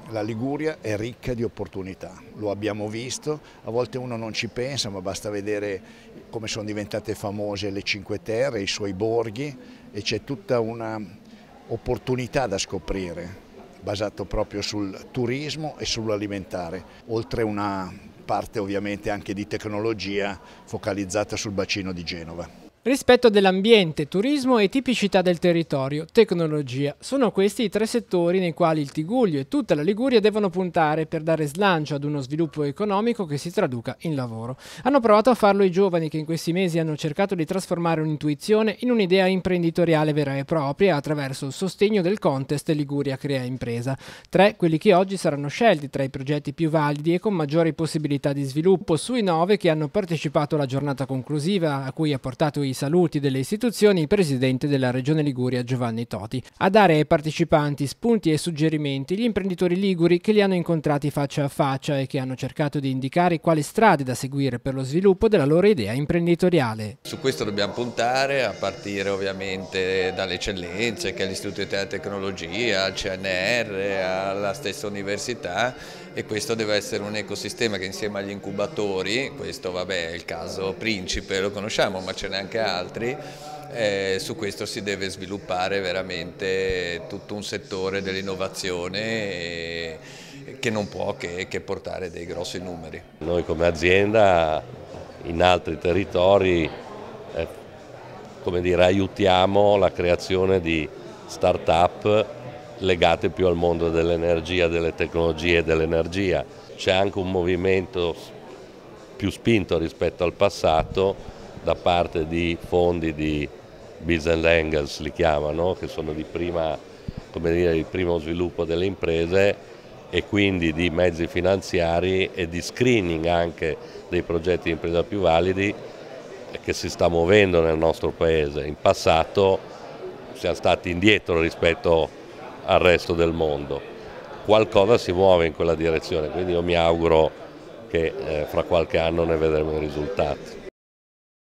La Liguria è ricca di opportunità, lo abbiamo visto, a volte uno non ci pensa, ma basta vedere come sono diventate famose le Cinque Terre, i suoi borghi, e c'è tutta una opportunità da scoprire, basato proprio sul turismo e sull'alimentare, oltre una parte ovviamente anche di tecnologia focalizzata sul bacino di Genova. Rispetto dell'ambiente, turismo e tipicità del territorio, tecnologia. Sono questi i tre settori nei quali il Tigullio e tutta la Liguria devono puntare per dare slancio ad uno sviluppo economico che si traduca in lavoro. Hanno provato a farlo i giovani che in questi mesi hanno cercato di trasformare un'intuizione in un'idea imprenditoriale vera e propria attraverso il sostegno del contest Liguria Crea Impresa. Tre quelli che oggi saranno scelti tra i progetti più validi e con maggiori possibilità di sviluppo sui 9 che hanno partecipato alla giornata conclusiva a cui ha portato i saluti delle istituzioni il presidente della Regione Liguria Giovanni Toti. A dare ai partecipanti spunti e suggerimenti gli imprenditori liguri che li hanno incontrati faccia a faccia e che hanno cercato di indicare quali strade da seguire per lo sviluppo della loro idea imprenditoriale. Su questo dobbiamo puntare, a partire ovviamente dalle eccellenze che è l'Istituto di Tecnologia, al CNR, alla stessa università, e questo deve essere un ecosistema che insieme agli incubatori, questo vabbè è il caso principe, lo conosciamo, ma ce n'è anche altri, su questo si deve sviluppare veramente tutto un settore dell'innovazione che non può che portare dei grossi numeri. Noi come azienda in altri territori come dire, aiutiamo la creazione di start-up legate più al mondo dell'energia, delle tecnologie e dell'energia. C'è anche un movimento più spinto rispetto al passato da parte di fondi di business angels, li chiamano, che sono di primo sviluppo delle imprese e quindi di mezzi finanziari e di screening anche dei progetti di impresa più validi che si sta muovendo nel nostro paese. In passato siamo stati indietro rispetto al resto del mondo. Qualcosa si muove in quella direzione, quindi io mi auguro che fra qualche anno ne vedremo i risultati.